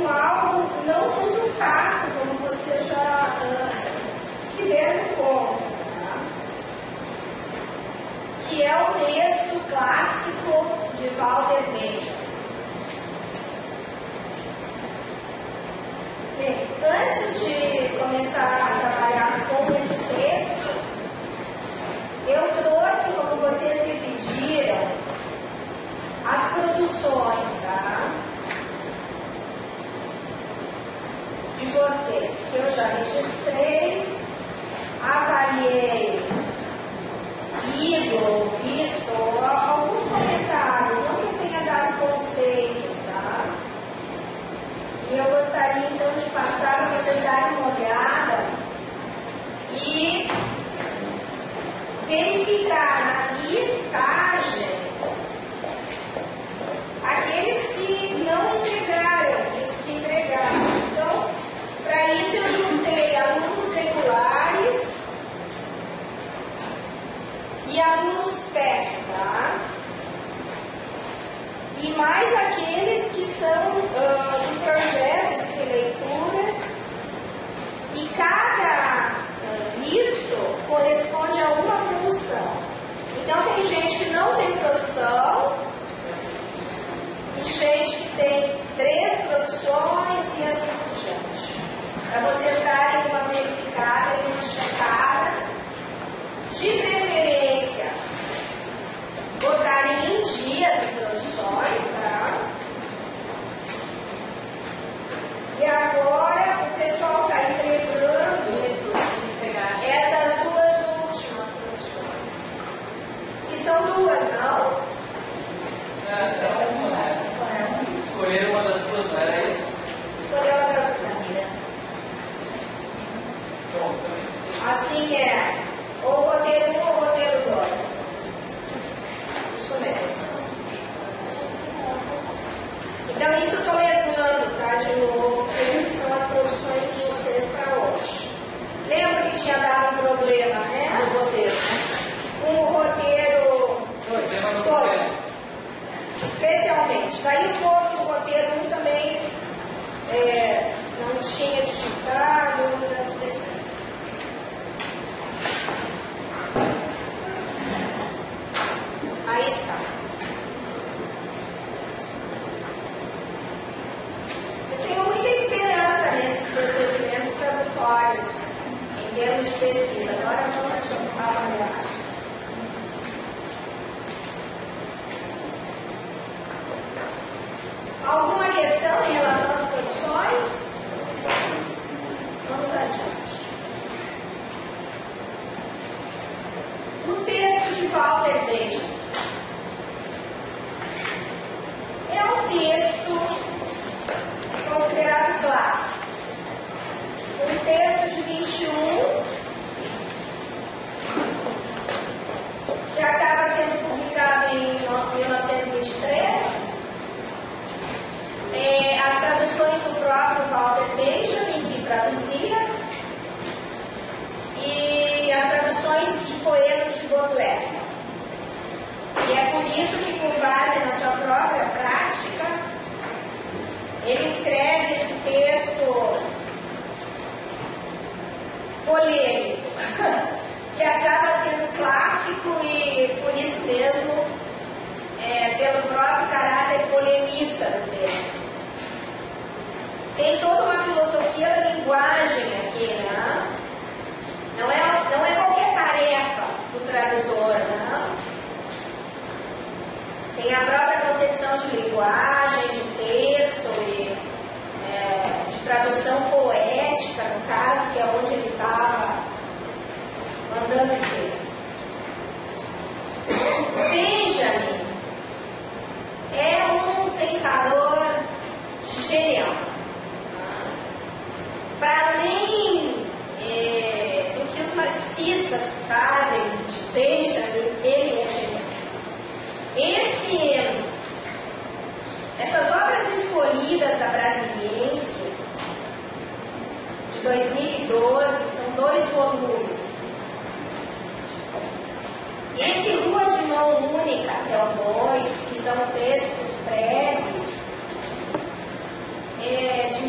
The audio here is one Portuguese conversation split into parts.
com algo não muito fácil, como você já se deram conta, tá? Que é o texto clássico de Walter Benjamin. Bem, antes de começar a trabalhar com esse texto, eu trouxe, como vocês me pediram, as produções, tá? De vocês, que eu já registrei, avaliei, lido, visto, alguns comentários, não que eu tenha dado conceitos, tá? E eu gostaria então de passar para vocês darem uma olhada e verificar na listagem aqueles que não entregaram e os que entregaram. Então, para isso eu juntei alunos regulares e alunos PEC, tá? E mais aqueles que são de projetos de leituras, e cada visto corresponde a uma produção. Então tem gente que não tem produção, e gente que tem 3 produções e assim por diante. Para vocês darem uma verificada e uma checada, de preferência, botarem em dia essas produções, tá? E agora o pessoal está entregando essas 2 últimas produções. E são 2, não? Escolher uma das 2, não era isso? Escolher uma das 2. Assim é, ou roteiro 1 ou roteiro 2. Isso mesmo. Então isso eu estou levando, tá, de novo, que são as produções de vocês para hoje. Lembra que tinha dado um problema, né? No roteiro. Com o roteiro 2. Especialmente. Daí o povo do roteiro 1 também não tinha digitado, etc. Aí está. Eu tenho muita esperança nesses procedimentos tradutórios, em termos de pesquisa. Agora vamos avaliar. Alguma questão em relação às produções? Vamos adiante. O texto de Walter Benjamin é um texto considerado clássico. Um texto de 21, que acaba sendo publicado em 1923. As traduções do próprio Walter Benjamin, que traduzia, e as traduções de poemas de Baudelaire. E é por isso que, com base na sua própria prática, ele escreve esse texto polêmico, que acaba sendo clássico e, por isso mesmo, pelo próprio caráter polemista do texto. Tem toda uma filosofia da linguagem aqui, né? Não é qualquer tarefa do tradutor, né? Tem a própria concepção de linguagem, de texto e de tradução poética, no caso, que é onde ele estava mandando ver. Benjamin é um pensador genial. Para além do que os marxistas fazem de Benjamin, ele é genial. Essas obras escolhidas da Brasiliense, de 2012, são 2 volumes. Esse Rua de Mão Única, que é o 2, que são textos breves, de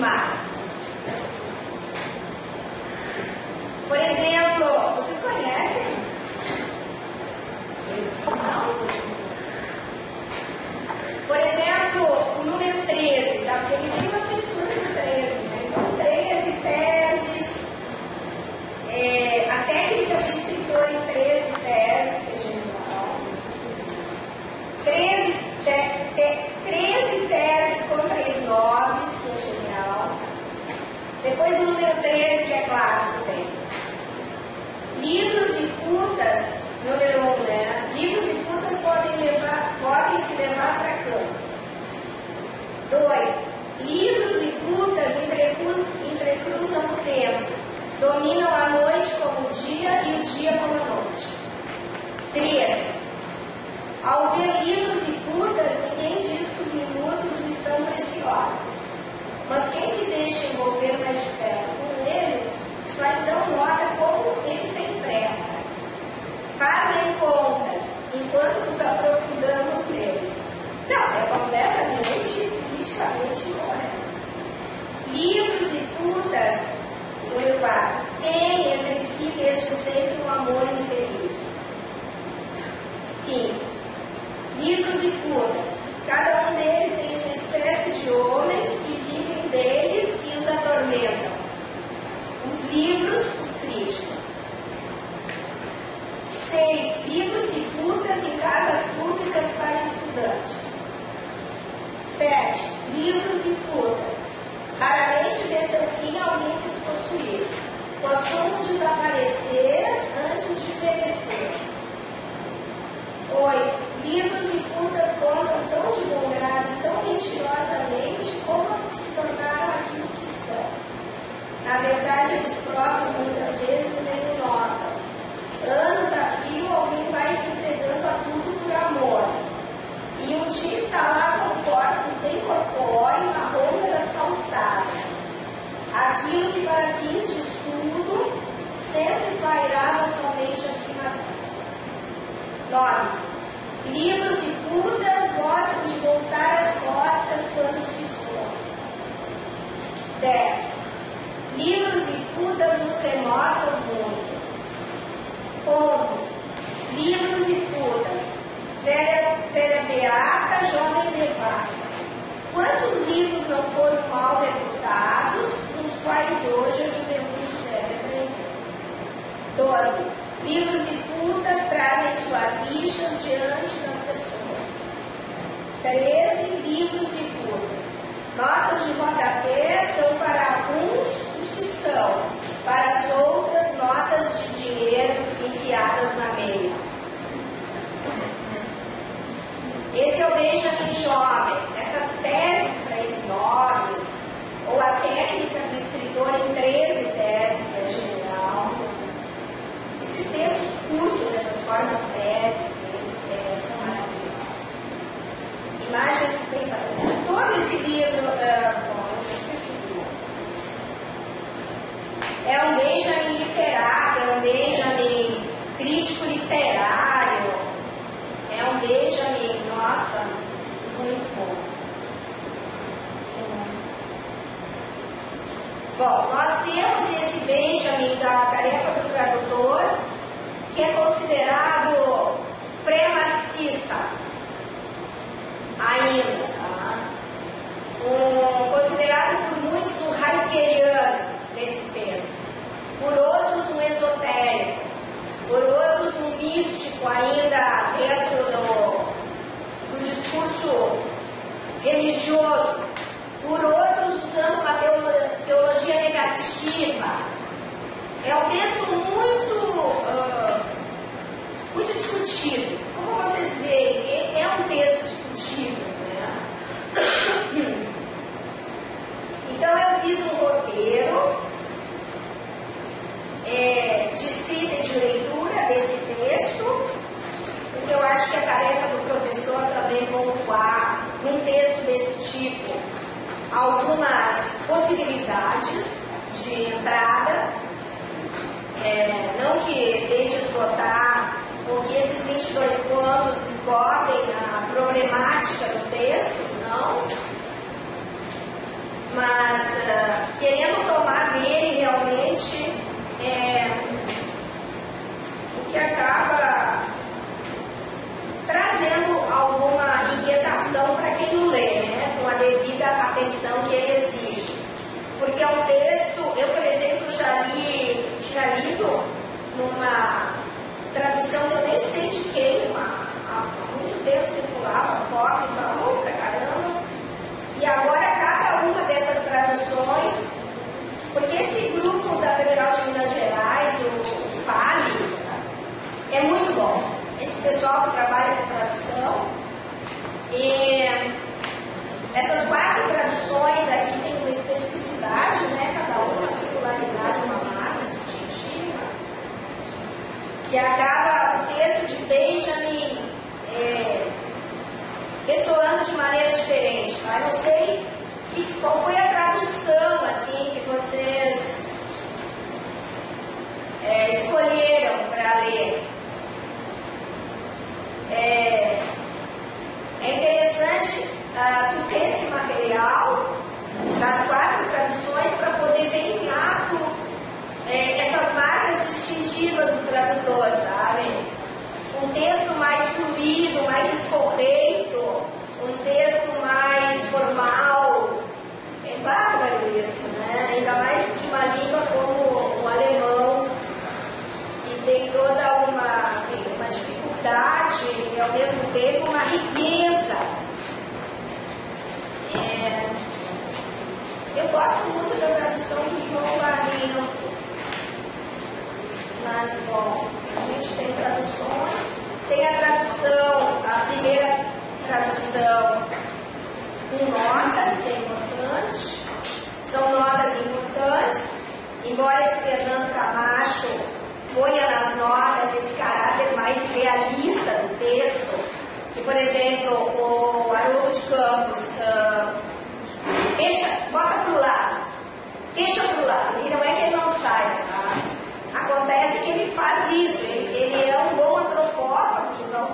9. Livros e putas gostam de voltar as costas quando se expõem. 10. Livros e putas nos remoçam muito. 11. Livros e putas. Velha beata, jovem devassa. Quantos livros não foram mal reputados, nos quais hoje a juventude deve aprender? 12. Livros e putas trazem suas rixas diante das pessoas. 13. Livros e putas. Notas de rodapé são para alguns os que são, para as outras notas de dinheiro enfiadas na meia. Esse é o Benjamin Jovem. Essas teses para esnobres, ou a técnica do escritor em 13 teses, que é general. Esses textos curtos, essas formas breves, são maravilhosas. Imagens do pensamento. Todo esse livro, é um Benjamin literário, é um Benjamin crítico literário, é um Benjamin, nossa, muito bom. Bom, nós temos esse Benjamin da tarefa do tradutor, que é considerado pré-marxista ainda, tá? Considerado por muitos um heideggeriano nesse texto, por outros um esotérico, por outros um místico ainda dentro do discurso religioso, por outros usando uma teologia negativa. É um texto muito discutido. Como vocês veem, é um texto discutível, né? Então eu fiz um roteiro de escrita e de leitura desse texto, porque eu acho que a tarefa do professor também pontuar num texto desse tipo algumas possibilidades de entrada, não que tente esgotar, ou que esses 22 pontos esgotem a problemática do texto, não, mas querendo tomar dele realmente o que acaba trazendo alguma inquietação para quem não lê, né, com a devida atenção que ele exige. Porque é um texto, eu, por exemplo, tinha lido numa tradução que eu nem sei de quem, há muito tempo circulava, pop, falou pra caramba, e agora cada uma dessas traduções, porque esse grupo da Federal de Minas Gerais, o FALE, é muito bom. Esse pessoal que trabalha com tradução, e essas 4 traduções aqui têm uma especificidade, né? Cada uma singularidade, uma marca distintiva, que acaba o texto de Benjamin ressoando de maneira diferente. Tá? Eu não sei qual foi a tradução assim, que vocês escolheram para ler. É interessante tu ter esse material das 4 traduções para poder ver em ato essas marcas distintivas do tradutor, sabe? Um texto mais fluido, mais escorreito, um texto mais formal. É bárbaro isso, né? Ainda mais de uma língua como o alemão, que tem toda uma dificuldade e ao mesmo tempo uma riqueza. Eu gosto muito da tradução do João Barreto, mas bom, a gente tem traduções, tem a tradução, a primeira tradução com notas, que é importante, são notas importantes, embora esse Fernando Camacho ponha nas notas esse caráter mais realista do texto, que, por exemplo, o Haroldo de Campos bota para o lado, deixa para o lado, e não é que ele não saiba, tá? Acontece que ele faz isso, ele é um bom antropófago, usar o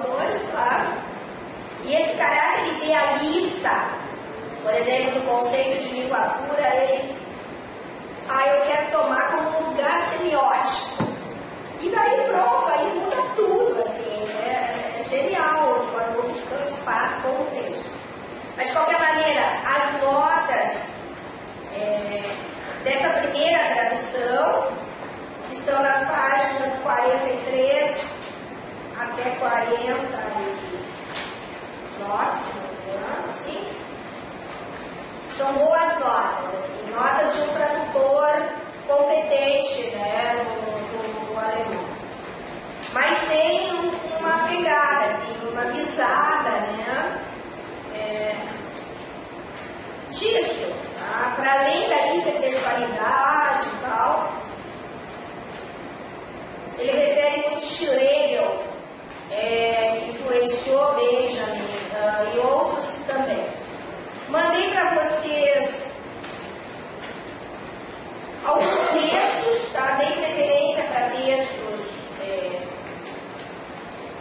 eu quero tomar como lugar semiótico. E daí pronto, aí muda tudo, assim, é genial o que o Haroldo de Campos faz com o texto. Mas de qualquer maneira, as notas dessa primeira tradução, que estão nas páginas 43 até 49, se não me engano, sim? São boas notas, assim, notas de um tradutor competente, né, no alemão. Mas tem uma pegada, assim, uma visada, né, disso, tá? Para além da intertextualidade e tal, ele refere muito Schlegel, que influenciou Benjamin e outros também. Mandei para vocês alguns textos, tá? Dei preferência para textos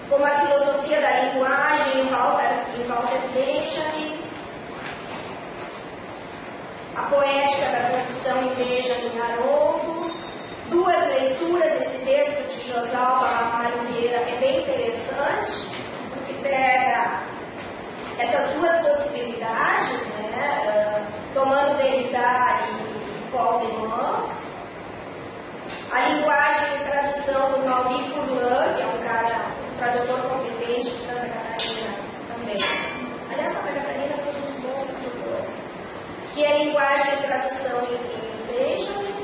como a filosofia da linguagem em Walter Benjamin, a poética da tradução em Benjamin Haroldo, duas leituras. Esse texto de Josalba Ramalho Vieira é bem interessante, porque pega essas duas possibilidades, né, tomando Derrida e Paul Deman, a linguagem e tradução do Maurice Furlan, que é um tradutor competente de Santa Catarina também. Aliás, Santa Catarina produz bons tradutores. Que é linguagem e tradução em Benjamin.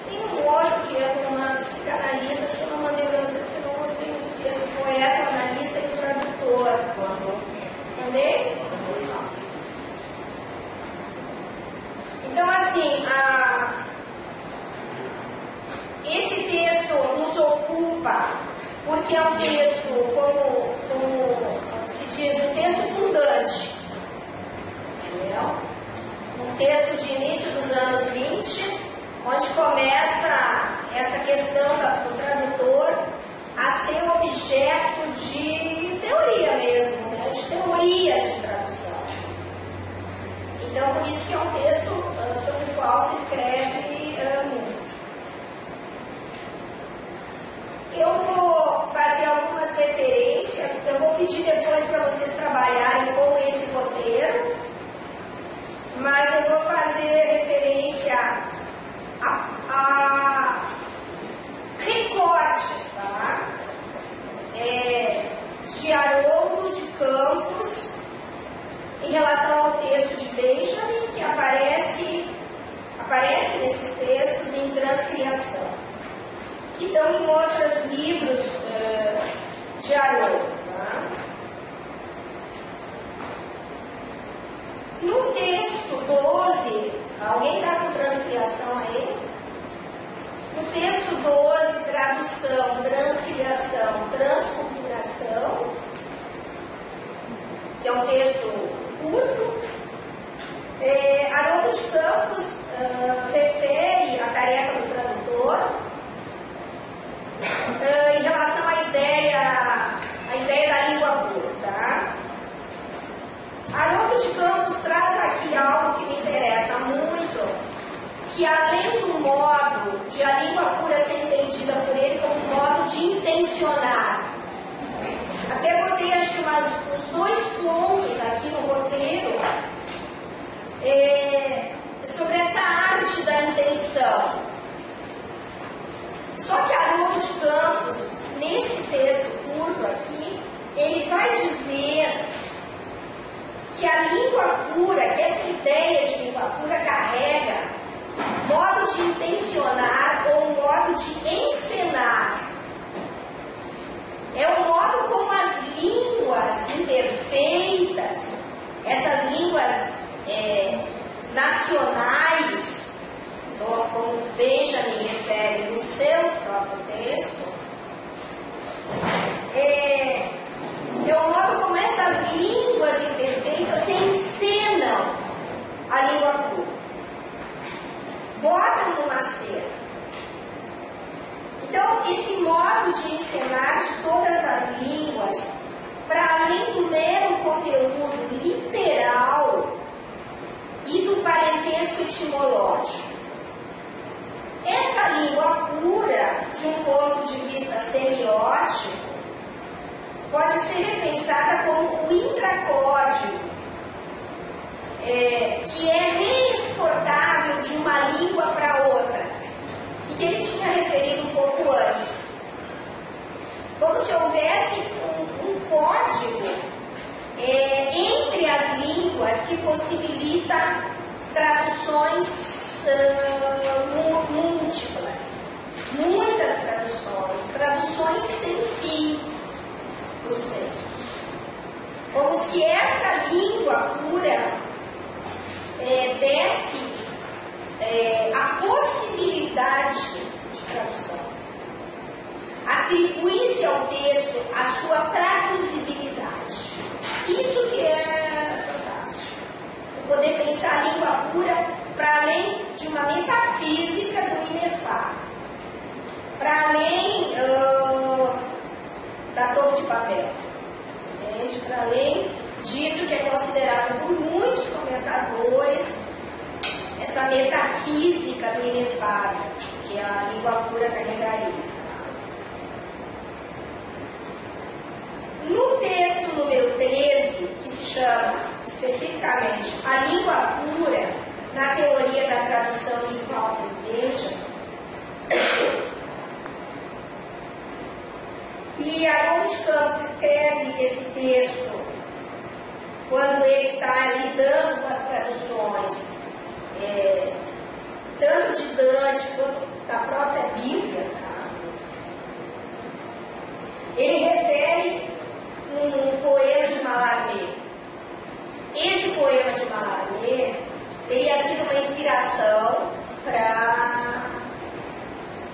Tem um outro que é uma psicanalista, acho que eu não mandei para você porque eu não gostei muito do texto, poeta, analista e tradutor. Mandei? Então, assim, esse texto nos ocupa porque é um texto, como se diz, um texto fundante. Entendeu? Um texto de início dos anos 20, onde começa essa questão do tradutor a ser objeto de teoria mesmo, né? De teorias de tradução. Então, por isso que é um texto sobre o qual se escreve muito. Eu vou fazer algumas referências, eu vou pedir depois para vocês trabalharem com esse roteiro, mas eu vou fazer referência a recortes, tá? De Haroldo de Campos em relação ao texto de Benjamin, que aparece nesses textos em transcriação, que estão em outros livros de Haroldo. Tá? No texto 12, alguém está com transcriação aí? No texto 12, tradução, transcriação, transculturação, que é um texto curto, Haroldo de Campos refere a tarefa do tradutor em relação à ideia da língua pura, tá? Haroldo de Campos traz aqui algo que me interessa muito, que além do modo de a língua pura ser entendida por ele como modo de intencionar, até botei acho que uns 2 pontos aqui no roteiro sobre essa arte da intenção. Só que Haroldo de Campos, nesse texto curto aqui, ele vai dizer que a língua pura, que essa ideia de língua pura carrega modo de intencionar ou modo de encenar. É o modo como as línguas imperfeitas, essas línguas nacionais, como Benjamin refere no seu próprio texto, é o modo como essas línguas imperfeitas encenam a língua pura, botam numa cena. Então, esse modo de encenar de todas as línguas, para além do mero conteúdo literal e do parentesco etimológico, língua pura, de um ponto de vista semiótico, pode ser repensada como o intracódigo, que é reexportável de uma língua para outra, e que ele tinha referido um pouco antes. Como se houvesse um código entre as línguas que possibilita traduções múltiplas, muitas traduções sem fim dos textos. Como se essa língua pura desse a possibilidade de tradução, atribuísse ao texto a sua traduzibilidade. Isso que é fantástico. Poder pensar a língua pura para além de uma metafísica do inefável, para além da torre de papel, entende? Para além disso que é considerado por muitos comentadores essa metafísica do inefável que a língua pura carregaria. No texto número 13, que se chama especificamente A Língua Pura na Teoria da Tradução de Walter Benjamin, e Haroldo de Campos escreve esse texto quando ele está lidando com as traduções, tanto de Dante quanto da própria Bíblia. Ele refere um poema de Mallarmé. Esse poema de Mallarmé teria sido uma inspiração para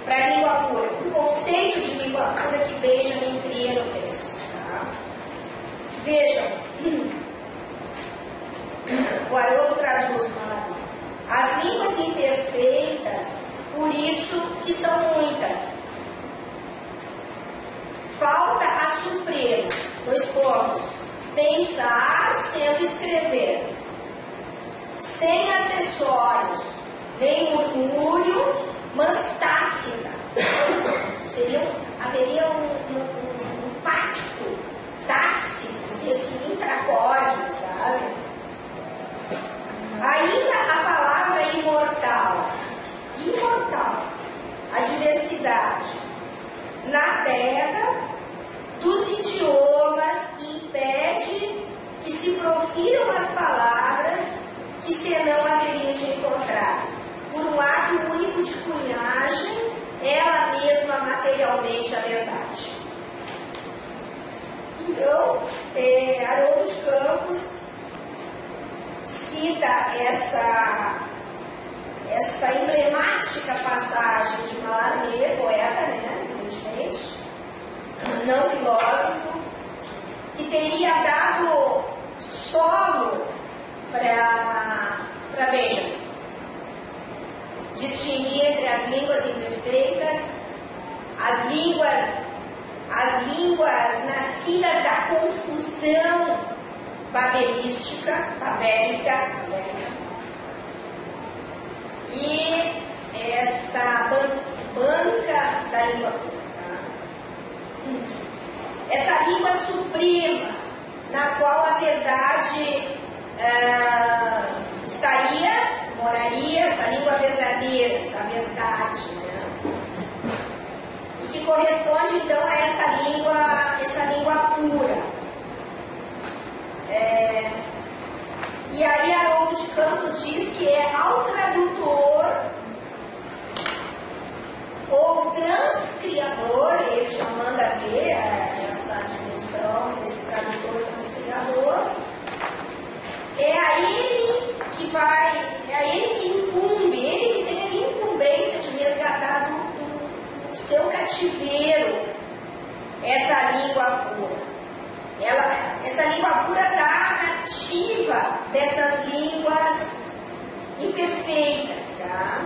a língua pura, o conceito de língua pura que Benjamin cria no texto. Tá? Vejam, o Haroldo traduz Mallarmé. As línguas imperfeitas, por isso que são muitas. Falta a supremo, 2 pontos, pensar sendo escrever, sem acessórios, nem murmúrio, mas tácita. Haveria um pacto tácito desse intracódigo, sabe? Ainda a palavra imortal, a diversidade na terra dos idiomas impede que se profiram as palavras que senão haveriam de encontrar, por um ato único de cunhagem, ela mesma materialmente a verdade. Então, Haroldo de Campos cita essa emblemática passagem de Mallarmé, poeta, né, evidentemente, não filósofo, que teria dado solo para Benjamin distinguir entre as línguas imperfeitas, as línguas nascidas da confusão babélica, e essa banca da língua pura. Essa língua suprema, na qual a verdade moraria, essa língua verdadeira, da verdade, né? E que corresponde então a essa língua pura. E aí Haroldo de Campos diz que é ao tradutor ou transcriador, ele já manda ver essa dimensão desse tradutor transcriador, é a ele que incumbe, ele que tem a incumbência de resgatar do seu cativeiro essa língua pura. Essa língua pura está nativa dessas línguas imperfeitas, tá?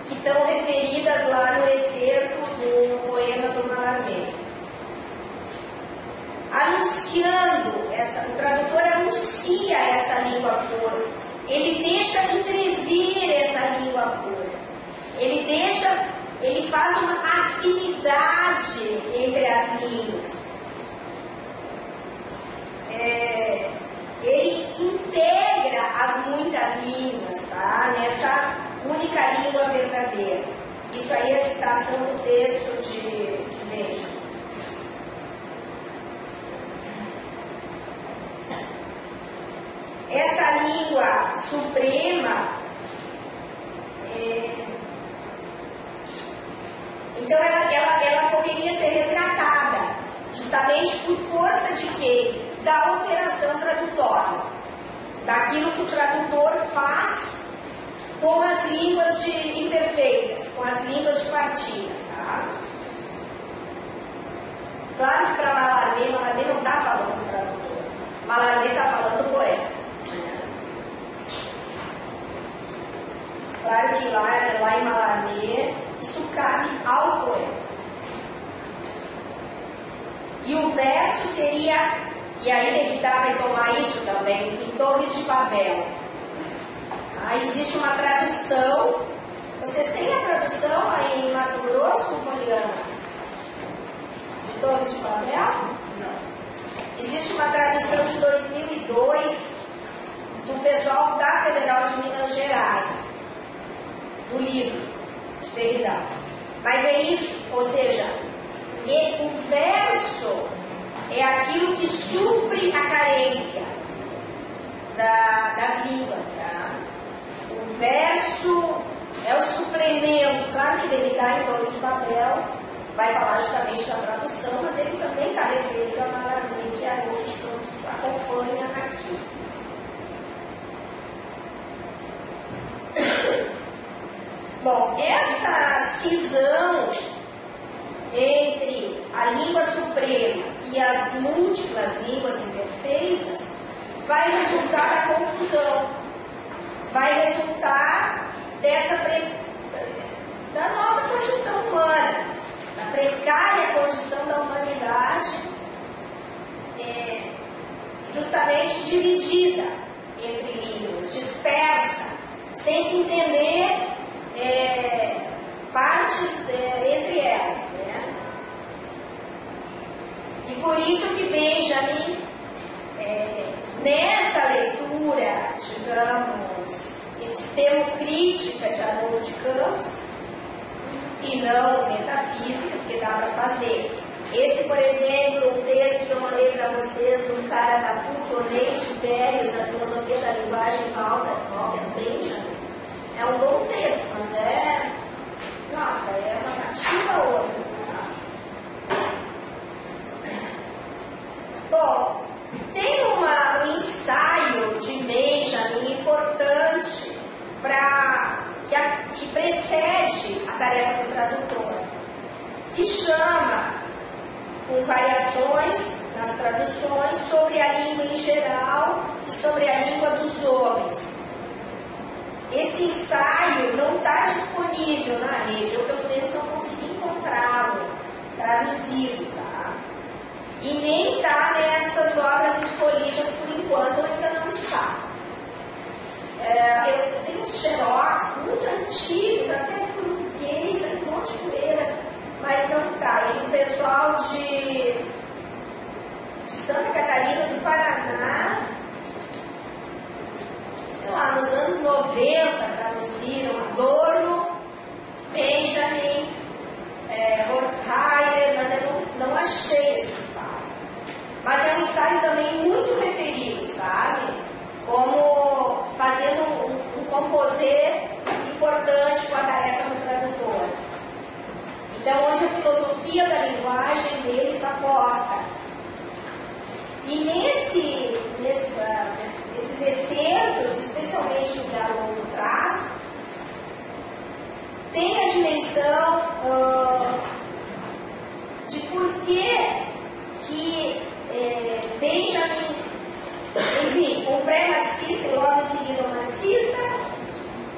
Que estão referidas lá no excerto do poema do Mallarmé. O tradutor anuncia essa língua pura. Ele deixa entrever essa língua pura. ele faz uma afinidade entre as línguas. Ele integra as muitas línguas, tá? Nessa única língua verdadeira. Isso aí é a citação do texto de Benjamin. Essa língua suprema, então ela poderia ser resgatada, justamente por força de quê? Da operação tradutória, daquilo que o tradutor faz com as línguas imperfeitas, com as línguas de partida. Tá? Claro que para Mallarmé não está falando do tradutor, Mallarmé está falando do poeta. Claro que lá em Mallarmé isso cabe ao poeta. E o verso seria, e aí Derrida vai tomar isso também, em Torres de Babel. Existe uma tradução. Vocês têm a tradução aí em Mato Grosso, Poliana? De Torres de Babel? Não. Existe uma tradução de 2002 do pessoal da Federal de Minas Gerais, do livro de Derrida. Mas é isso, ou seja, o verso é aquilo que supre a carência das línguas. Tá? O verso é o suplemento. Claro que Derrida em Torres de Babel vai falar justamente da tradução, mas ele também está referido a Mallarmé, que a gente acompanha aqui. Bom, essa cisão entre a língua suprema e as múltiplas línguas imperfeitas vai resultar da confusão, vai resultar da nossa condição humana, da precária condição da humanidade, justamente dividida entre línguas, dispersa, sem se entender partes entre elas, né? E por isso que Benjamin, nessa leitura, digamos, epistemocrítica de Haroldo de Campos, e não metafísica, porque dá para fazer. Esse, por exemplo, o texto que eu mandei para vocês do cara da PUC, Oneide Pérez, a filosofia da linguagem, Walter Benjamin, é um bom texto, mas é uma cativa outra. Bom, tem um ensaio de Benjamin importante que precede a tarefa do tradutor, que chama, com variações nas traduções, sobre a língua em geral e sobre a língua dos homens. Esse ensaio não está disponível na rede, eu pelo menos não consegui encontrá-lo traduzido, tá? E nem está nessas obras escolhidas por enquanto, ainda não está. Eu tenho uns xerox muito antigos, até furuguês, um monte de poeira, mas não está. E o pessoal de Santa Catarina do Paraná, sei lá, nos anos 90, traduziram Adorno, Benjamin, Horkheimer, mas eu não achei esse ensaio. Mas é um ensaio também muito referido, sabe? Como fazendo um composê importante com a tarefa do tradutor. Então, onde a filosofia da linguagem dele está posta. E esses excertos, especialmente o que Haroldo traz, tem a dimensão de por que Benjamin, enfim, um pré-marxista e logo em seguida um marxista,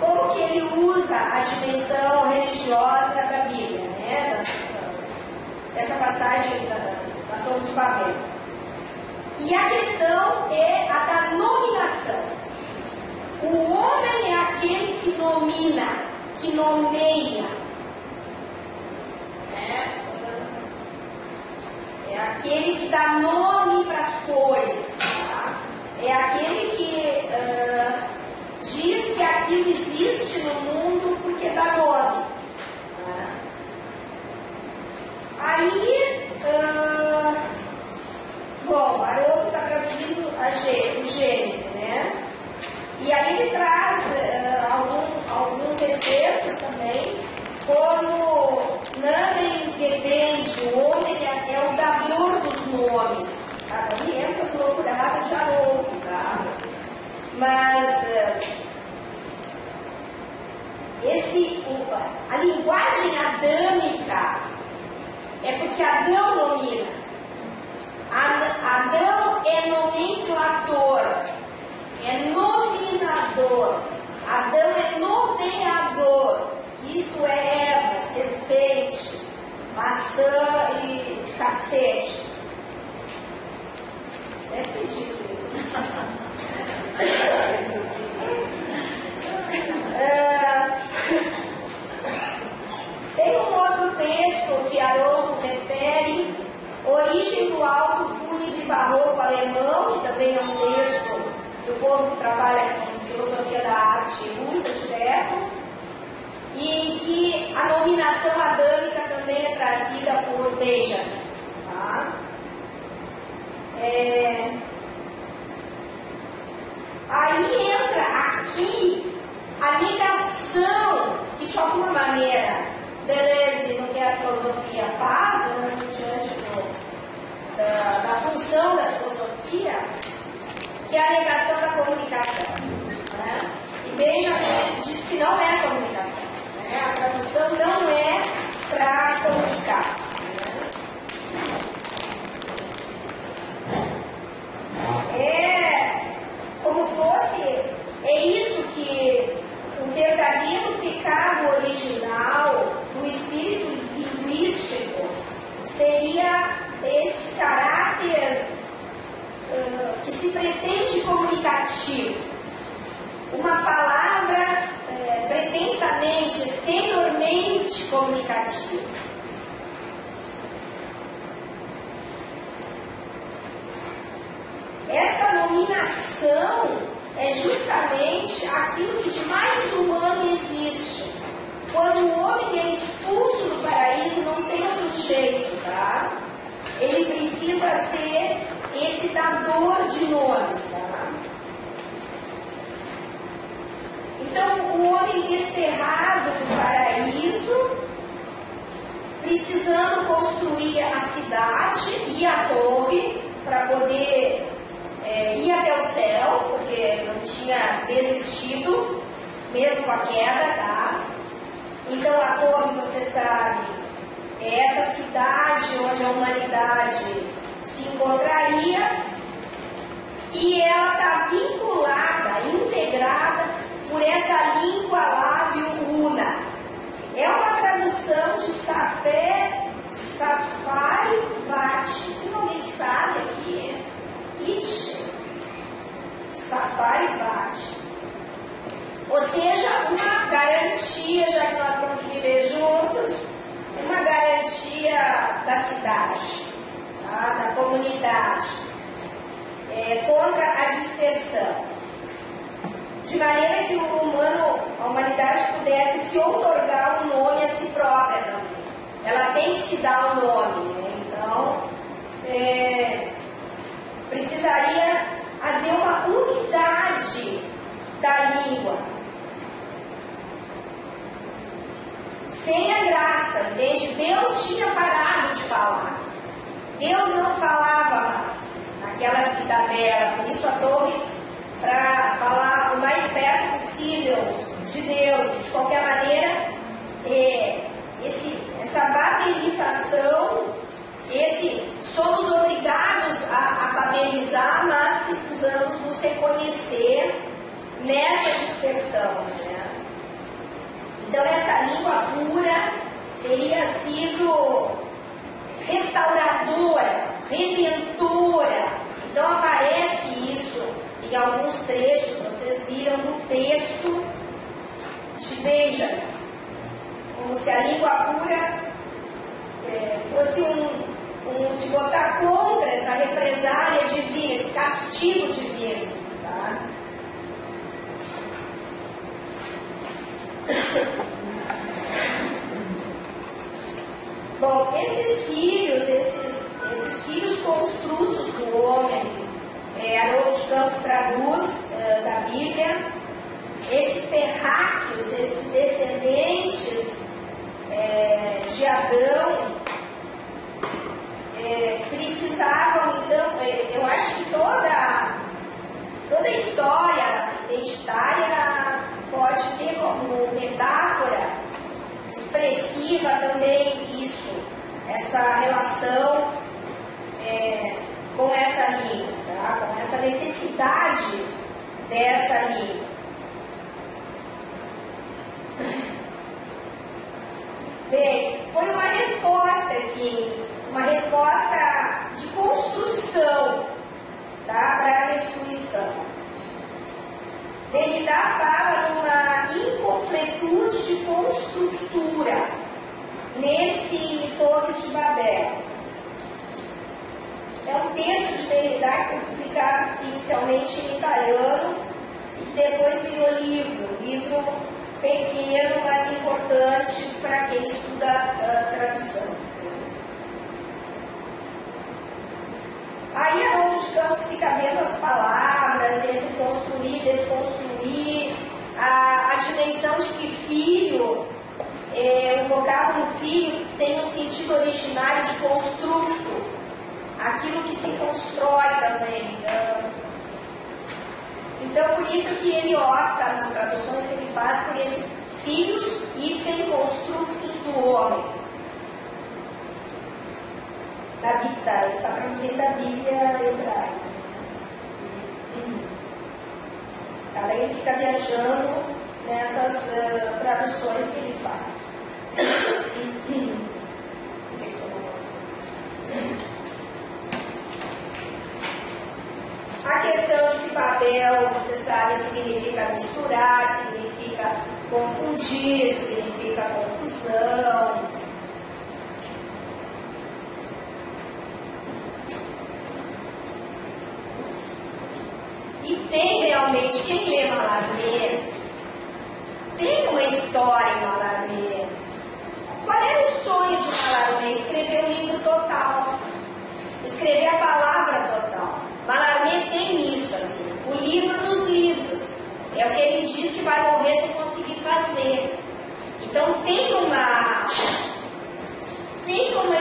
como que ele usa a dimensão religiosa da Bíblia, né? Dessa passagem da Torre de Babel. E a questão é a da nominação. O homem é aquele que nomina, que nomeia. É aquele que dá nome para as coisas. Tá? É aquele que diz que aquilo existe no mundo porque dá nome. Tá? Aí, bom, Haroldo está traduzindo o Gênesis, né? E aí ele traz alguns exemplos também, como Namen depende, o homem é o dador dos nomes. Tá? Não me entra as loucuradas de Haroldo, tá? Mas a linguagem adâmica é porque Adão domina. Adão é nomenclator, é nominador. Adão é nomeador. Isto é Eva, serpente, maçã e cacete. Deve ter dito isso. Tem um outro texto que Haroldo refere, Origem do Alto Fúnebre Barroco Alemão, que também é um texto que o povo que trabalha com filosofia da arte usa direto, e em que a nominação adâmica também é trazida por Benjamin. Tá? Aí entra aqui a negação que, de alguma maneira, Deleuze, no que a filosofia faz, diante da função da filosofia, que é a negação da comunicação. Né? E Benjamin diz que não é comunicação. Né? A tradução não é para comunicar. É como fosse, é isso que o verdadeiro pecado original do espírito linguístico seria esse caráter que se pretende comunicativo. Uma palavra pretensamente, exteriormente comunicativa. Essa nominação é justamente aquilo que de mais humano existe. Quando o homem é expulso do paraíso, não tem outro jeito, tá? Ele precisa ser esse dador de nomes, tá? Então, o homem desterrado do paraíso, precisando construir a cidade e a torre para poder ir até o céu, porque não tinha desistido, mesmo com a queda, tá? Então a torre, você sabe, é essa cidade onde a humanidade se encontraria, e ela está vinculada, integrada por essa língua lábio una. É uma tradução de Safé, Safari Vati. Tem alguém que sabe aqui? Ixi, Safari Vati. Ou seja, uma garantia, já que nós temos que viver juntos, uma garantia da cidade, tá? Da comunidade, contra a dispersão. De maneira que a humanidade pudesse se outorgar um nome a si própria também. Ela tem que se dar um nome, né? Então, precisaria haver uma unidade da língua. Sem a graça, entende? Deus tinha parado de falar. Deus não falava mais naquela cidadela, por isso a torre, para falar o mais perto possível de Deus. E de qualquer maneira, essa babelização, somos obrigados a babelizar, mas precisamos nos reconhecer nessa dispersão, né? Então essa língua pura teria sido restauradora, redentora. Então aparece isso em alguns trechos, vocês viram no texto de Benjamin. se a língua pura fosse se botar contra essa represália divina, esse castigo divino, tá? Bom, esses filhos construtos do homem, Haroldo de Campos traduz da Bíblia, esses terráqueos, esses descendentes de Adão, precisavam, então, eu acho que toda a história identitária pode ter como metáfora expressiva também isso, essa relação com essa língua, tá? Com essa necessidade dessa língua. Bem, foi uma resposta, assim, uma resposta de construção, tá, para a destruição. Derrida fala de uma incompletude de construtura nesse Torres de Babel. É um texto de Derrida que foi publicado inicialmente em italiano e que depois virou livro pequeno, mas importante para quem estuda tradução. Aí Haroldo de Campos fica vendo as palavras entre construir e desconstruir, a dimensão de que filho, o vocábulo filho tem um sentido originário de construto, aquilo que se constrói também. Então, por isso que ele opta nas traduções que ele faz por esses filhos e construtos do homem. Ele está traduzindo a Bíblia hebraica. Daí ele fica viajando nessas traduções que ele faz. A questão de que Babel, você sabe, significa misturar, significa confundir, significa confusão. E tem realmente, quem lê Mallarmé, tem uma história em Mallarmé. Qual era o sonho de Mallarmé? Escrever um livro total. Escrever a palavra total. Mallarmé tem isso, assim, o livro dos livros. É o que ele diz que vai morrer sem conseguir fazer. Então tem uma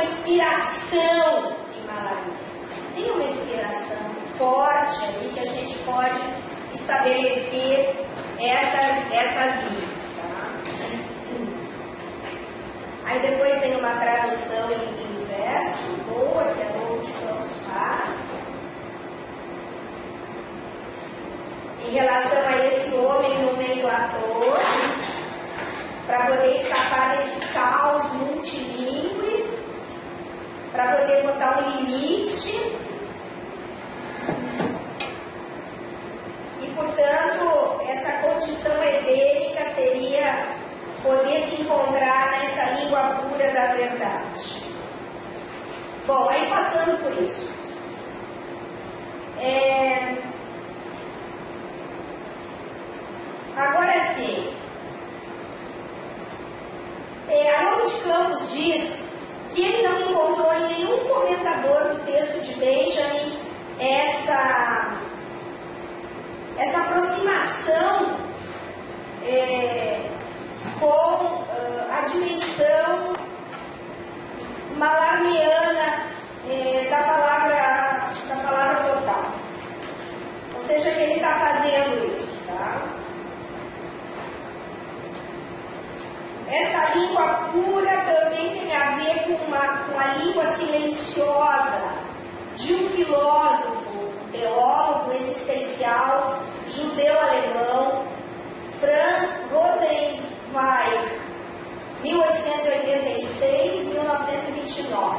inspiração em Mallarmé. Tem uma inspiração forte ali que a gente pode estabelecer essas linhas, tá? Aí depois tem uma tradução em verso boa que a Haroldo de Campos faz em relação a esse homem nomenclator, para poder escapar desse caos multilingüe, para poder botar um limite. E, portanto, essa condição edênica seria poder se encontrar nessa língua pura da verdade. Bom, aí passando por isso. Agora sim, Haroldo de Campos diz que ele não encontrou em nenhum comentador do texto de Benjamin essa aproximação com a dimensão malarmiana da palavra total. Ou seja, que ele está fazendo isso, tá? Essa língua pura também tem a ver com a língua silenciosa de um filósofo, teólogo existencial, judeu-alemão, Franz Rosenzweig, 1886-1929.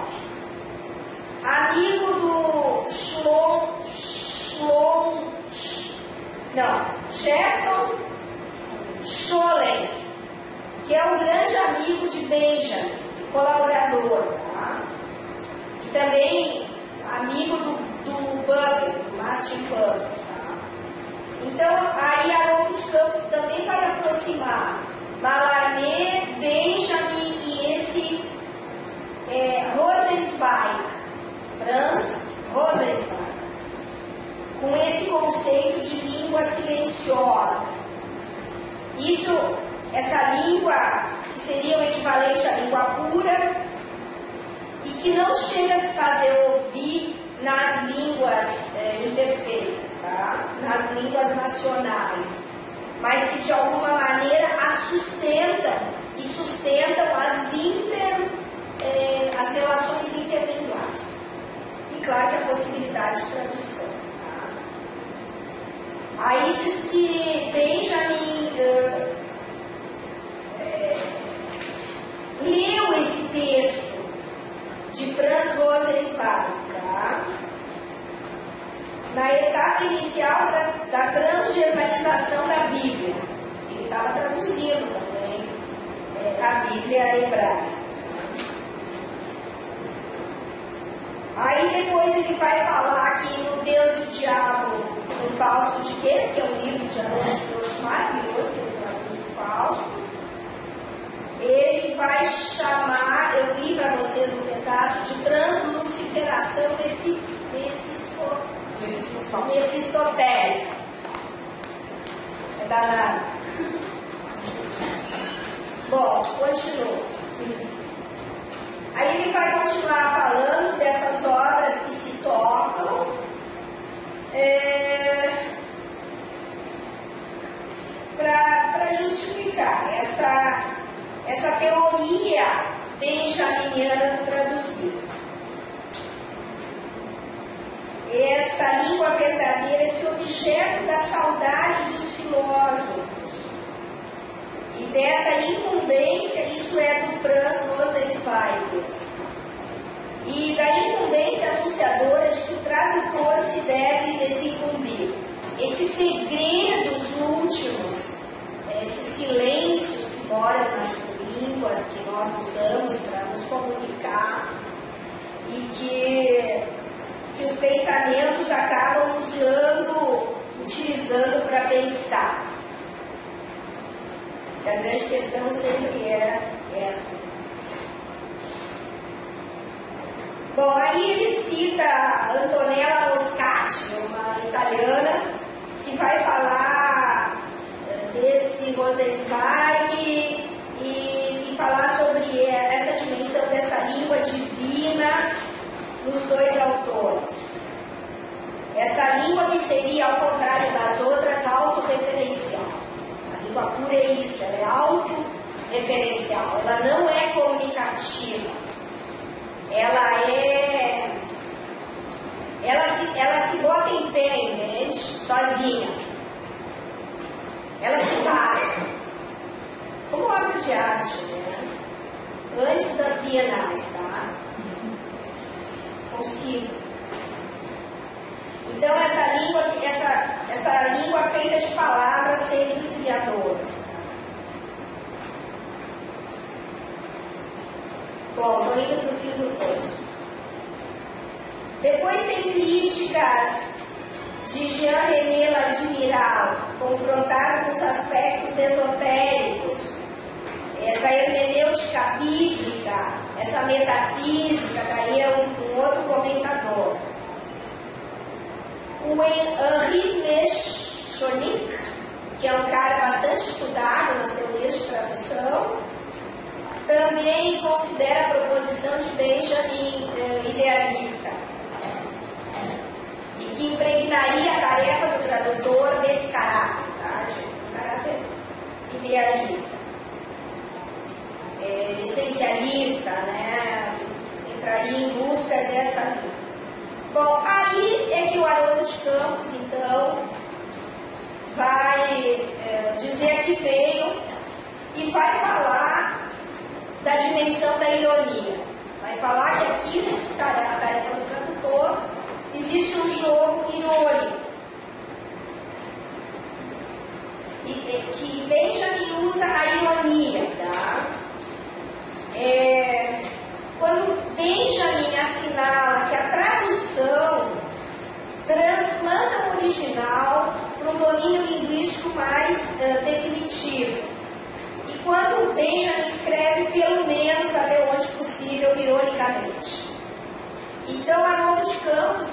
Amigo do Gerson Scholem, que é um grande amigo amigo de Benjamin, colaborador, tá? E também amigo do Butler, do Martin Butler, tá? Então, aí Haroldo de Campos também vai aproximar Mallarmé, Benjamin e esse Rosenzweig, Franz Rosenzweig, com esse conceito de língua silenciosa. Essa língua que seria o equivalente à língua pura e que não chega a se fazer ouvir nas línguas imperfeitas, tá? Nas línguas nacionais, mas que de alguma maneira as sustentam e sustentam as relações interlinguais. E claro que a possibilidade de tradução. Tá? Aí diz que Benjamin leu esse texto de Franz Rosenzweig, tá? Na etapa inicial da transgermanização da Bíblia. Ele estava traduzindo também a Bíblia hebraica. Aí depois ele vai falar que no Deus e o Diabo, no Fausto de Quê? Que é um livro de Haroldo de Campos maravilhoso, que ele traduz o Fausto. Ele vai chamar, eu li para vocês um pedaço de transluciferação mefistotélica. É danado. Bom, continua. Aí ele vai continuar falando dessas obras que se tocam para justificar essa teoria benjaminiana do traduzido. Essa língua verdadeira, esse objeto da saudade dos filósofos e dessa incumbência, isso é do Franz Rosenzweig, e da incumbência anunciadora de que o tradutor se deve desincumbir. Esses segredos últimos, esses silêncios que moram nessas línguas que nós usamos para nos comunicar e que os pensamentos acabam utilizando para pensar. E a grande questão sempre era essa. Bom, aí ele cita Antonella Moscati, uma italiana, que vai falar desse Rosenzweig e falar sobre essa dimensão dessa língua divina nos dois autores. Essa língua que seria, ao contrário das outras, autorreferencial. A língua pura é isso, ela é autorreferencial, ela não é comunicativa. Ela se bota em pé, entende? Sozinha. Ela se basta. Como obra de arte, né? Antes das bienais, tá? Consigo. Então essa língua feita de palavras sempre criadoras. Bom, estou indo para o fim do curso. Depois tem críticas de Jean-René Ladimiral, confrontada com os aspectos esotéricos, essa hermenêutica bíblica, essa metafísica, daí é um outro comentador. O Henri Meschonick, que é um cara bastante estudado nas teorias de tradução, também considera a proposição de Benjamin idealista e que impregnaria a tarefa do tradutor desse caráter, tá, gente? Um caráter idealista, essencialista, né? Entraria em busca dessa linha. Bom, aí é que o Haroldo de Campos, então, vai dizer que veio e vai falar da dimensão da ironia. Vai falar que aqui nesse tarefa do tradutor existe um jogo irônico. E que Benjamin usa a ironia, tá?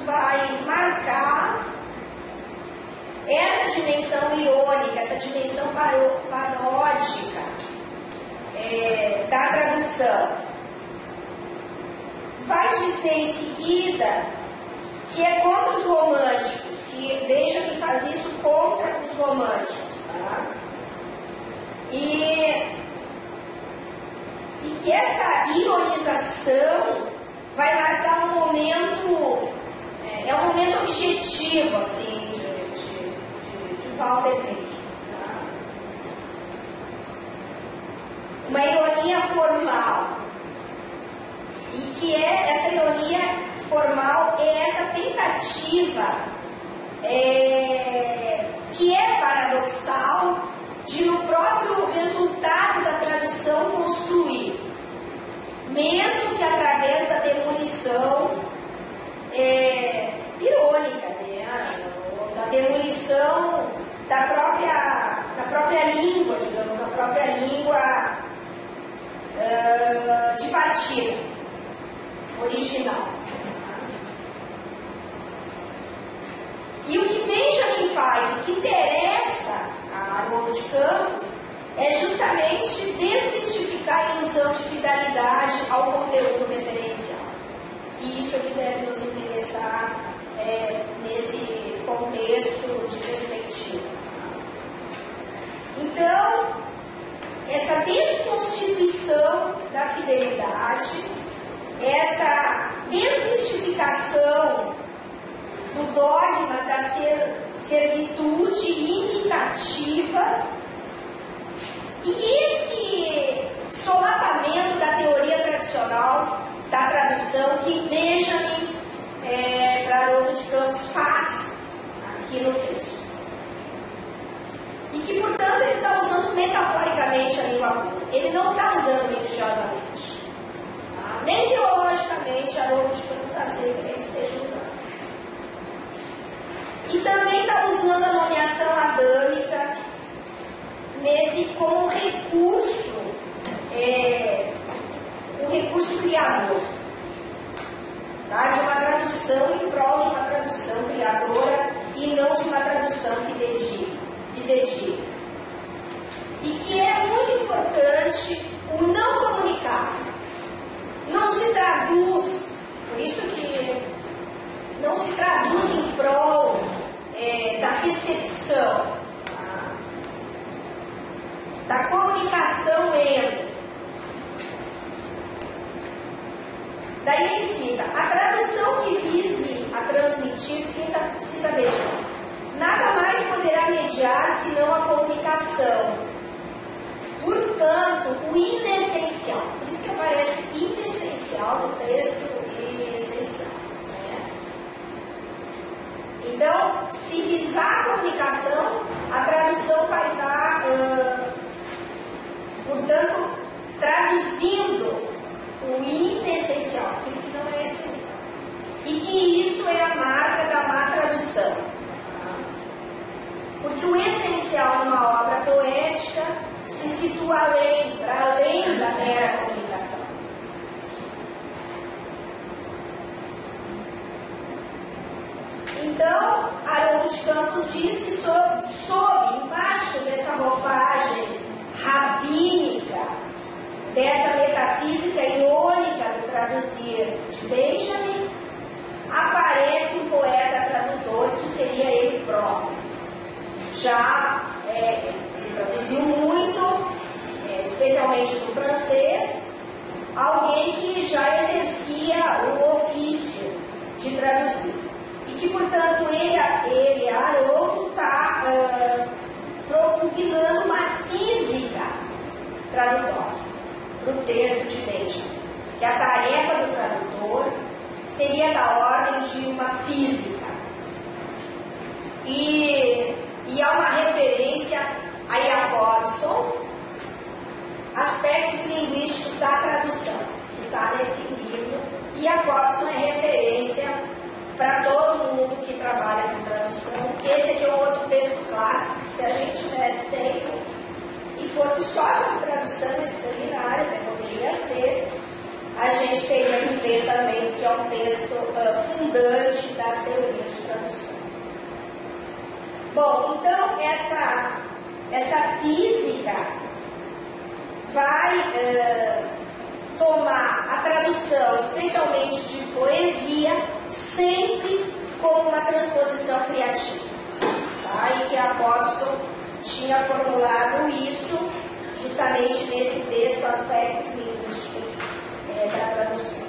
vai marcar essa dimensão irônica, essa dimensão paródica da tradução. Vai dizer em seguida que é contra os românticos, que Benjamin faz isso contra os românticos, tá? E que essa ironização vai marcar um momento, é um momento objetivo, assim, de Walter Benjamin, tá? Uma ironia formal. E que essa ironia formal é essa tentativa que é paradoxal de no próprio resultado da tradução construir, mesmo que através da demolição irônica, né? Da demolição da própria língua, digamos, da própria língua de partida original. E o que Benjamin faz, o que interessa a Haroldo de Campos, é justamente desmistificar a ilusão de fidelidade ao conteúdo referencial. E isso é que deve nos interessar nesse contexto de perspectiva. Então, essa desconstituição da fidelidade, essa desmistificação do dogma da servitude imitativa e esse solapamento da teoria tradicional da tradução que Benjamin para Haroldo de Campos faz aqui no texto. E que, portanto, ele está usando metaforicamente a língua pura. Ele não está usando religiosamente. Nem teologicamente Haroldo de Campos aceita que ele esteja usando. E também está usando a nomeação adâmica como um recurso criador, tá? De uma tradução em prol de uma tradução criadora e não de uma tradução fidedigna. E que é muito importante o não comunicável. Não se traduz, por isso que não se traduz em prol da recepção, da comunicação entre. Daí ele cita, a tradução que vise a transmitir, cita Benjamin, nada mais poderá mediar senão a comunicação. Portanto, o inessencial, por isso que aparece inessencial no texto e essencial. Né? Então, se visar a comunicação, a tradução vai estar, portanto, traduzindo o inessencial, aquilo que não é essencial. E que isso é a marca da má tradução. Porque o essencial numa obra poética se situa para além da mera comunicação. Então, Haroldo de Campos diz que embaixo dessa roupagem rabínica, dessa metafísica irônica do traduzir de Benjamin, aparece um poeta tradutor que seria ele próprio. Já ele traduziu muito, especialmente do francês, alguém que já exercia o ofício de traduzir. E que, portanto, ele Haroldo, está propugnando uma física tradutória para o texto de Benjamin. Que a tarefa do tradutor seria da ordem de uma física. E há uma referência a Jacobson, aspectos linguísticos da tradução, que está nesse livro. E Jacobson é referência para todo mundo que trabalha com tradução. Esse aqui é um outro texto clássico, que se a gente tivesse tempo e fosse só sobre tradução nesse seminário, né, poderia ser a gente teria que ler também, porque é um texto fundante das teorias de tradução. Bom, então essa física vai tomar a tradução, especialmente de poesia, sempre como uma transposição criativa. Tá? E que a Hobson tinha formulado isso justamente nesse texto, Aspectos Linguísticos da Tradução,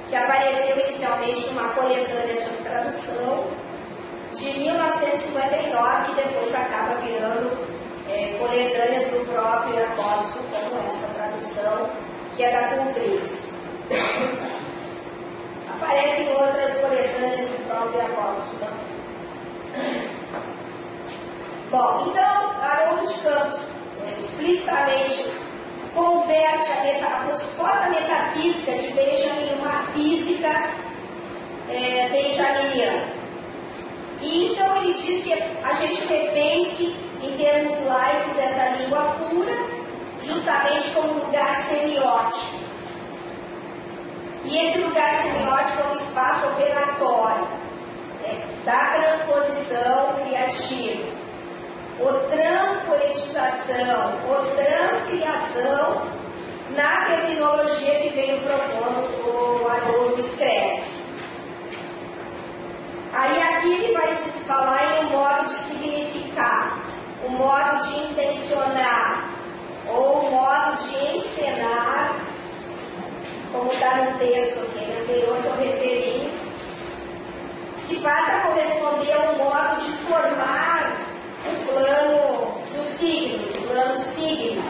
que apareceu inicialmente numa coletânea sobre tradução de 1959, que depois acaba virando coletâneas do próprio Jacobson, como essa tradução, que é da Cultrix. Aparecem outras coletâneas do próprio Jacobson também. Bom, então, Haroldo de Campos explicitamente converte a suposta metafísica de Benjamin em uma física benjaminiana. E então ele diz que a gente repense em termos laicos essa língua pura, justamente como lugar semiótico. E esse lugar semiótico é um espaço operatório da transposição criativa, ou transpoetização, ou transcriação, na terminologia que veio propondo o Haroldo escreve. Aí aqui ele vai falar em um modo de significar, um modo de intencionar, ou um modo de encenar, como está no texto aqui anterior que eu referi, que passa a corresponder a um modo de formar o plano dos signos, o plano signo.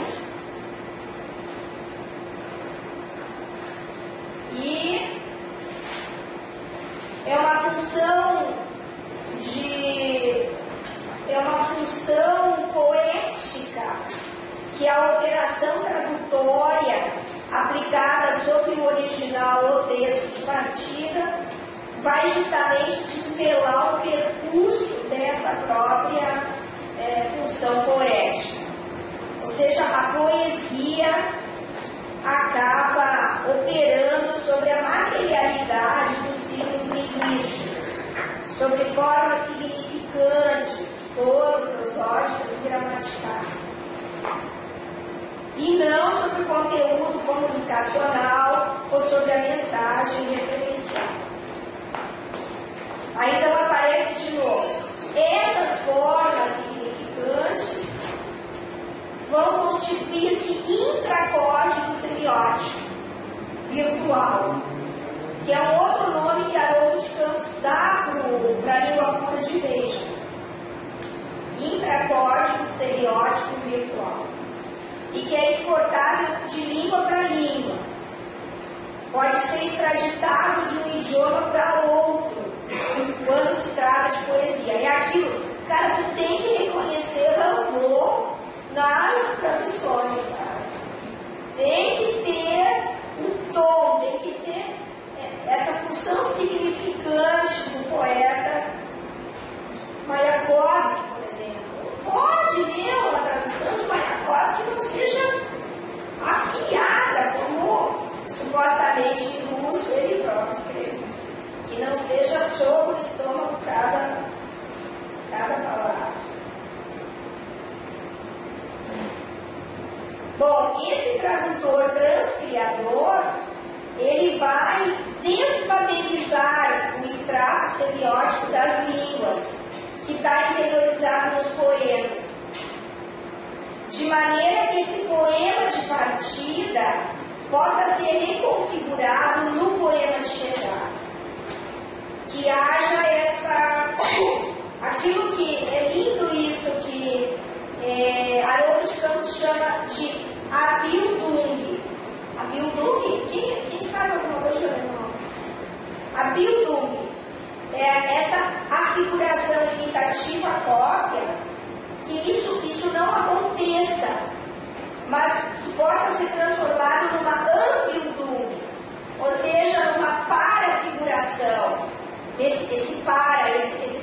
E é uma função poética que a operação tradutória aplicada sobre o original ou texto de partida vai justamente desvelar o percurso dessa própria função poética. Ou seja, a poesia acaba operando sobre a materialidade dos signos linguísticos, sobre formas significantes, prosódicas e gramaticais, e não sobre o conteúdo comunicacional ou sobre a mensagem referencial. Aí então aparece de novo, essas formas significantes vão constituir-se intracódigo semiótico virtual, que é um outro nome que Haroldo de Campos dá para a língua pura de Benjamin. Intracódigo semiótico virtual. E que é exportável de língua para língua. Pode ser extraditado de um idioma para outro, quando se trata de poesia. E aquilo, cara, tu tem que reconhecer Rambaud nas traduções, cara. Tem que ter um tom, tem que ter essa função significante do poeta Mayakovsky, por exemplo. Pode ler uma tradução de Mayakovsky que não seja afiada, como supostamente em russo ele próprio escreveu. Que não seja soco no estômago cada palavra. Bom, esse tradutor transcriador, ele vai desbabelizar o extrato semiótico das línguas, que está interiorizado nos poemas, de maneira que esse poema de partida possa ser reconfigurado no poema de chegada. Que haja aquilo que é lindo, isso que Haroldo de Campos chama de Abildung. Abildung? Quem sabe alguma coisa de alemão? Abildung é essa afiguração imitativa cópia, que isso não aconteça, mas que possa ser transformado numa Ambildung, ou seja, numa parafiguração. Esse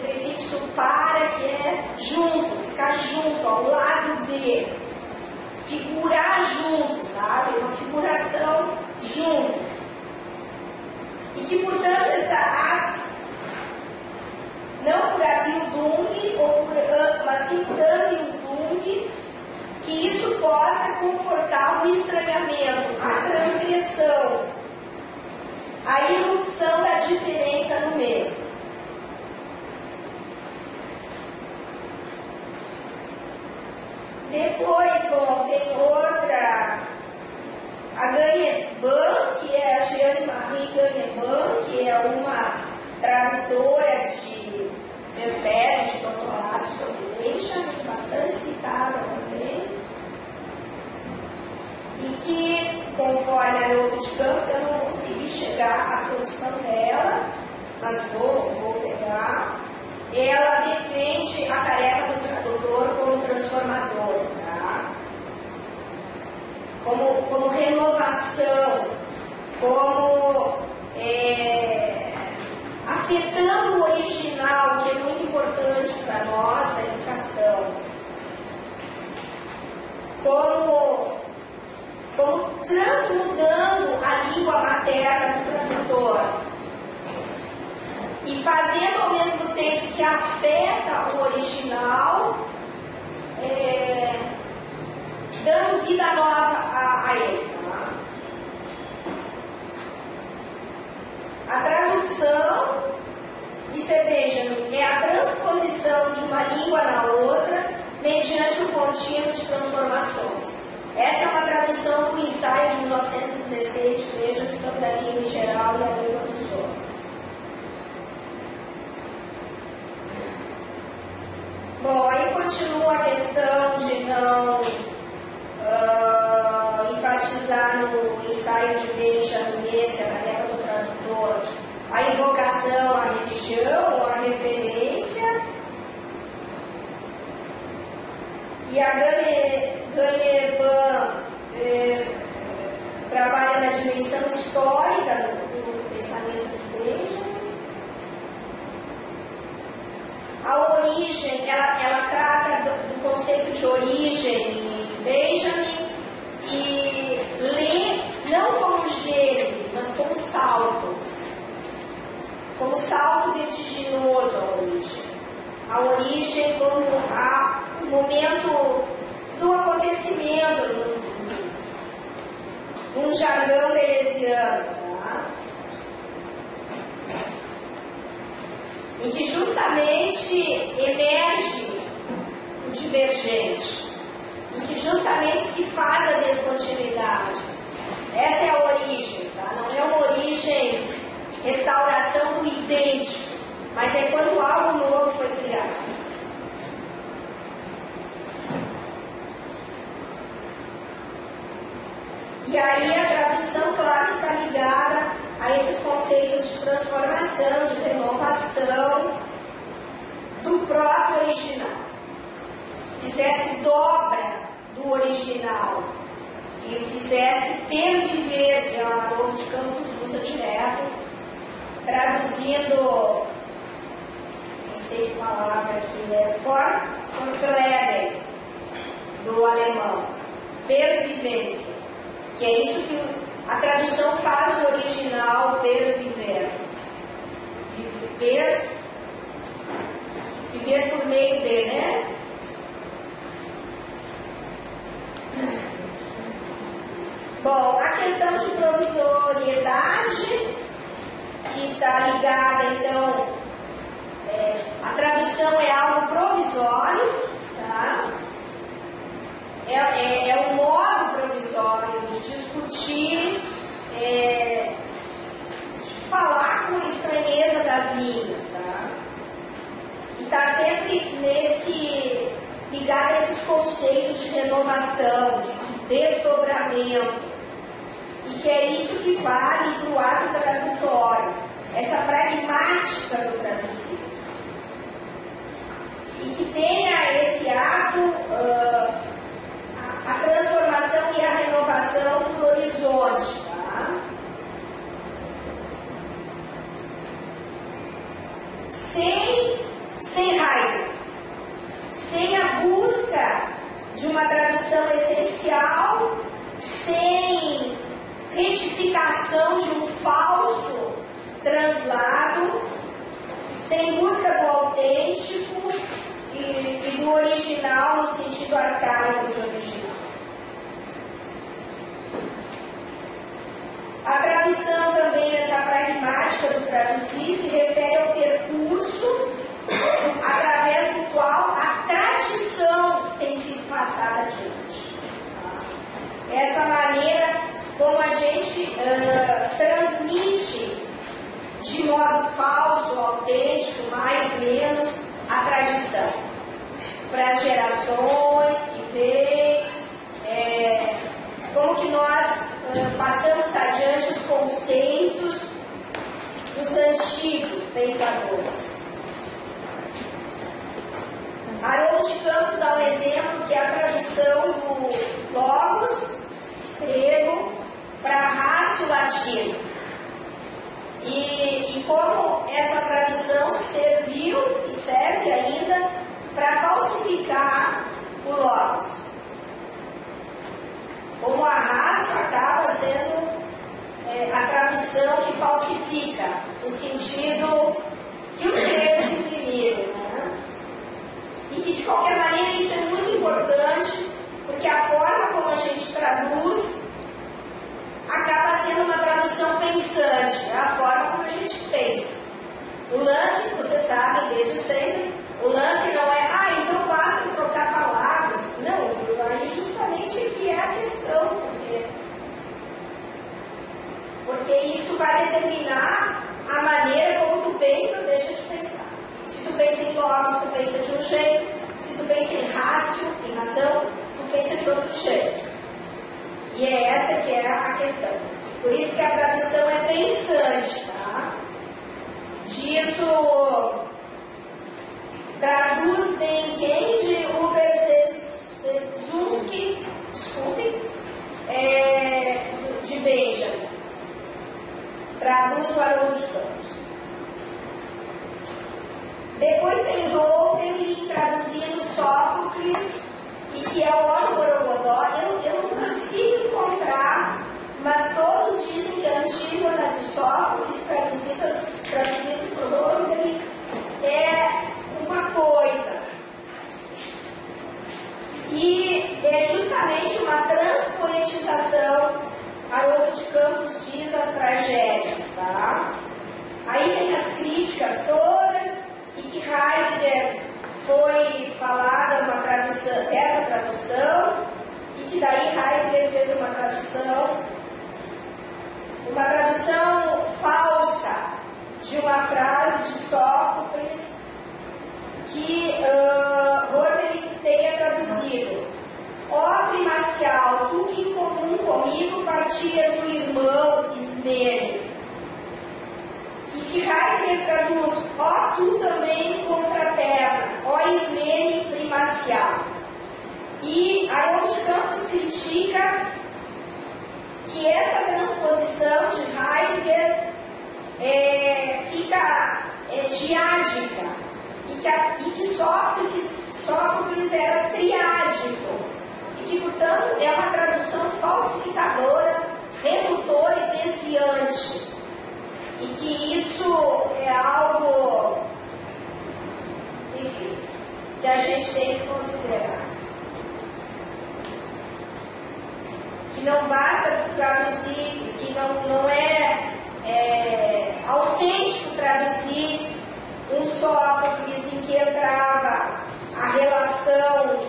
prefixo para, que é junto, ficar junto, ao lado de, figurar junto, sabe? Uma figuração junto. E que, portanto, não por Abildung, mas sim por Abildung, que isso possa comportar o estranhamento, a transgressão, a irrupção da diferença no mesmo. Depois, bom, tem outra, a Ganyeban, que é a Jeanne-Marie Ganyeban, que é uma tradutora fez tese de doutorado sobre Benjamin, bastante citada também, e que, conforme a Haroldo de Campos, eu não consegui chegar à produção dela, mas vou pegar. Ela defende a tarefa do tradutor como transformador, tá? Como renovação, como afetando o original, que é muito importante para nós na educação, como transmudando a língua materna do tradutor e fazendo ao mesmo tempo que afeta o original, dando vida nova a ele. Tá? A tradução, isso é Benjamin, é a transposição de uma língua na outra mediante o contínuo de transformações. Essa é uma tradução do ensaio de 1916 de Benjamin sobre a língua em geral e a língua dos homens. Bom, aí continua a questão de não enfatizar no ensaio de Benjamin, esse, a tarefa do tradutor, a invocação à religião ou à referência. E a Ganyeban trabalha na dimensão histórica do pensamento de Benjamin. A origem, ela trata do conceito de origem em Benjamin e lê não como gênese, mas como salto vertiginoso à origem. A origem como o momento do acontecimento, num jargão deleuziano, tá? Em que justamente emerge o divergente, em que justamente se faz a descontinuidade. Essa é a origem, tá? Não é uma origem, restauração do idêntico, mas é quando algo novo foi criado. E aí a tradução, claro, está ligada a esses conceitos de transformação, de renovação do próprio original. Fizesse dobra do original e o fizesse perviver, que é o Haroldo de Campos usa direto, traduzindo, nem sei que palavra aqui, é Fortleben, do alemão, pervivência. Que é isso que a tradução faz no original, perviver. Viver por meio de, né? Bom, a questão de provisoriedade, que está ligada, então, a tradução é algo provisório, tá? É um modo provisório de discutir, de falar com a estranheza das línguas, tá? E está sempre ligado a esses conceitos de renovação, de desdobramento, e que é isso que vale para o ato tradutório, essa pragmática do traduzir. E que tenha esse ato, a transformação e a renovação do horizonte, tá? Sem raiva, sem a busca de uma tradução essencial superficial, sem retificação de um falso translado, sem busca do autêntico e do original no sentido arcaico de original. A tradução também, essa pragmática do traduzir, se refere ao percurso através do qual a tradição tem sido passada adiante. Essa maneira como a gente transmite de modo falso, autêntico, mais ou menos, a tradição para as gerações que vêm, como que nós passamos adiante os conceitos dos antigos pensadores. Haroldo de Campos dá um exemplo que é a tradução do logos grego para ratio latino. E como essa tradução serviu e serve ainda para falsificar o logos. Como a ratio acaba sendo a tradução que falsifica o sentido que os gregos imprimiram, né? E que de qualquer maneira isso é muito importante, porque a forma como a gente traduz acaba sendo uma tradução pensante, é a forma como a gente pensa. O lance, vocês sabem desde sempre, o lance não é, então basta trocar palavras. Não, aí justamente aqui é a questão, porque isso vai determinar a maneira como tu pensa ou deixa de pensar. Se tu pensa em logos, tu pensa de um jeito. Se tu pensa em ratio, em razão, tu pensa de outro jeito. E é essa que é a questão. Por isso que a tradução é pensante, tá? Disso traduz Dengen de Uberzunski, desculpe, de Benjamin. Traduz o Haroldo de Campos. Depois tem Hölderlin traduzindo Sófocles, e que é o Orgorogodó. Eu não consigo encontrar, mas todos dizem que a Antígona de Sófocles, traduzido por Hölderlin, é uma coisa. E é justamente uma transpoetização. Haroldo de Campos diz as tragédias, tá? Aí tem as críticas todas, e que Heidegger foi falada essa tradução, e que daí Heidegger fez uma tradução falsa de uma frase de Sófocles que Hölderlin tenha traduzido: ó primacial, tu que em comum comigo partilhas o irmão Ismênio. E que Heidegger traduz: ó tu também confraterna, ó Ismênio primacial. E Haroldo de Campos critica que essa transposição de Heidegger fica diádica, e que Sófocles era triádico, e que, portanto, é uma tradução falsificadora, redutora e desviante, e que isso é algo, enfim, que a gente tem que considerar. Que não basta traduzir, que não é autêntico traduzir um Sófocles em que entrava a relação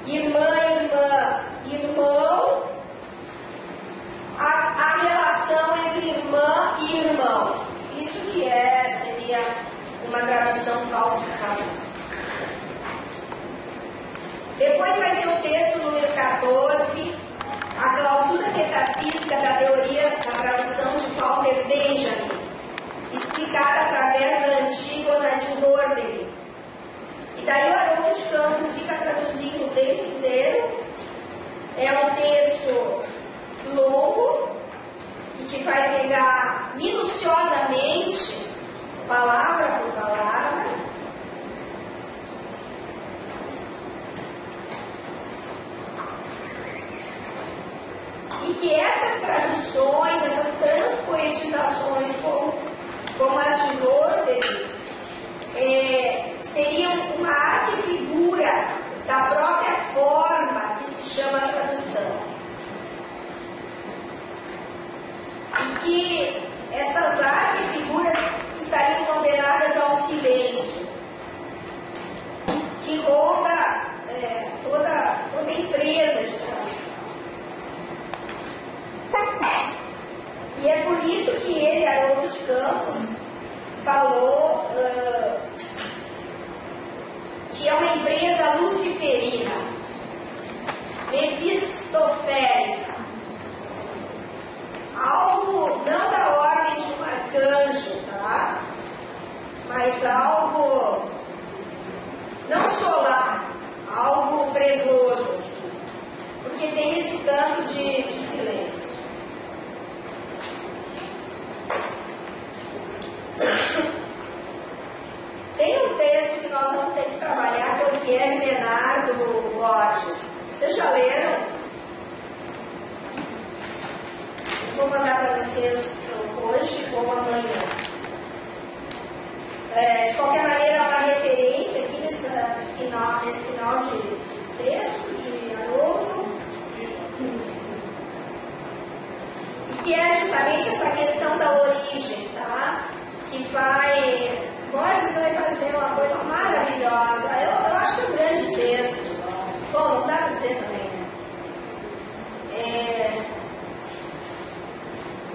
irmã-irmã, irmão, a relação entre irmã e irmão. Isso que seria uma tradução falsificada. Depois vai ter o texto número 14, a clausura metafísica da teoria da tradução de Walter Benjamin, explicada através da Antígona de Hölderlin. E daí o Haroldo de Campos fica traduzindo o tempo inteiro. É um texto longo e que vai pegar minuciosamente, palavra por palavra, e que essas traduções, essas transpoetizações, como as de Lothar, seriam uma arquifigura da própria forma que se chama tradução. E que essas arquifiguras estariam condenadas ao silêncio, que ronda toda empresa de tradução. E é por isso que ele, Haroldo de Campos, falou que é uma empresa luciferina, mefistofélica, algo não da ordem de um arcanjo, tá? Mas algo não solar, algo trevoso, assim, porque tem esse canto de silêncio. Tem um texto que nós vamos ter que trabalhar, que é o Pierre Menard do Borges. Vocês já leram? Vou mandar para vocês hoje ou amanhã. De qualquer maneira, há uma referência aqui nesse final de texto de Haroldo, e que é justamente essa questão da origem, tá? Que Borges vai fazer uma coisa maravilhosa. Eu acho que é um grande texto. Bom, não dá para dizer também, né?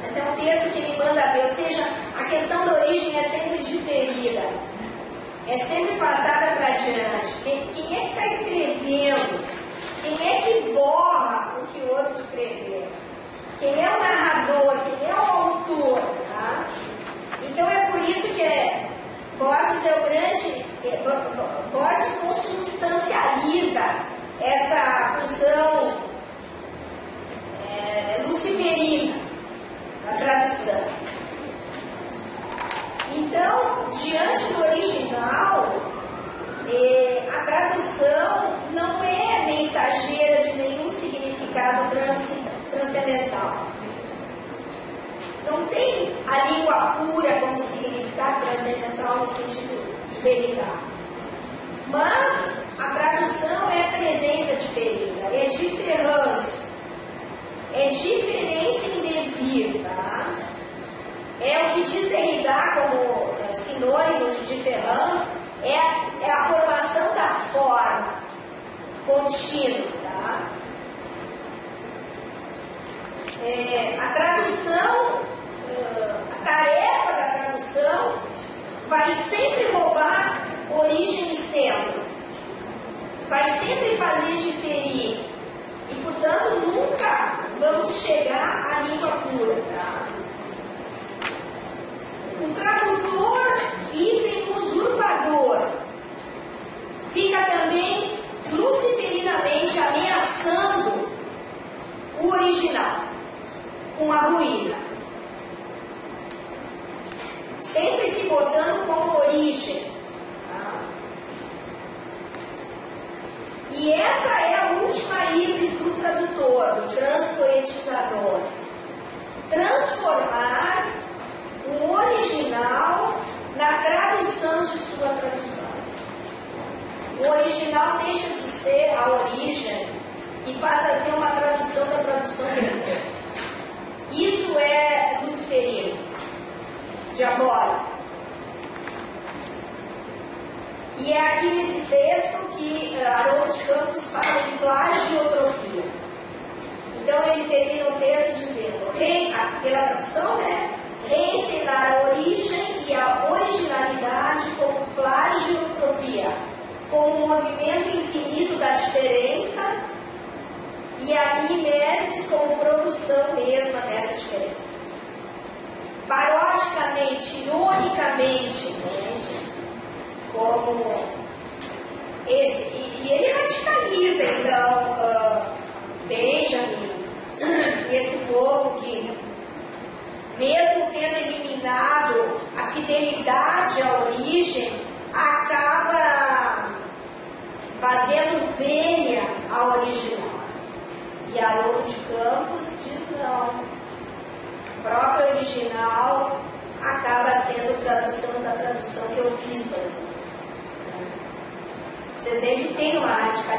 Mas é um texto que ele manda ver, ou seja, a questão da origem é sempre diferida, é sempre passada para diante. Quem é que está escrevendo? Quem é que borra o que o outro escreveu? Quem é o narrador? Quem é o autor? Tá? Então é por isso que Borges é o grande. Borges consubstancializa essa função luciferina da tradução. Então, diante do original, a tradução não é mensageira de nenhum significado transcendental. Não tem a língua pura como significado transcendental no sentido de Derrida. Mas a tradução é presença diferida, é diferença. É diferença em devir, tá? É o que diz Derrida como sinônimo de diferença, é a formação da forma contínua, tá? A tradução, a tarefa da tradução vai sempre roubar origem e centro, vai sempre fazer diferir, e portanto nunca vamos chegar à língua pura, tá? O tradutor, hífen usurpador, fica também luciferinamente ameaçando o original com a ruína, sempre se botando como origem, tá? E essa é a última íris do tradutor, do transpoetizador: transformar o original na tradução de sua tradução. O original deixa de ser a origem e passa a ser uma tradução da tradução que ele fez. Isso é luciferino, diabólico. E é aqui nesse texto que Haroldo de Campos fala em plagiotropia. Então ele termina o texto dizendo, pela tradução, né? Reencenar a origem e a originalidade como plagiotropia, como um movimento infinito da diferença, e a mimesis como produção mesma dessa diferença. Parodicamente, ironicamente, entende? Como esse. E ele radicaliza, então, Benjamin e esse povo que, mesmo tendo eliminado a fidelidade à origem, acaba fazendo velha a original. E Haroldo de Campos diz original acaba sendo tradução da tradução que eu fiz, por exemplo. Vocês veem que tem uma radicalidade.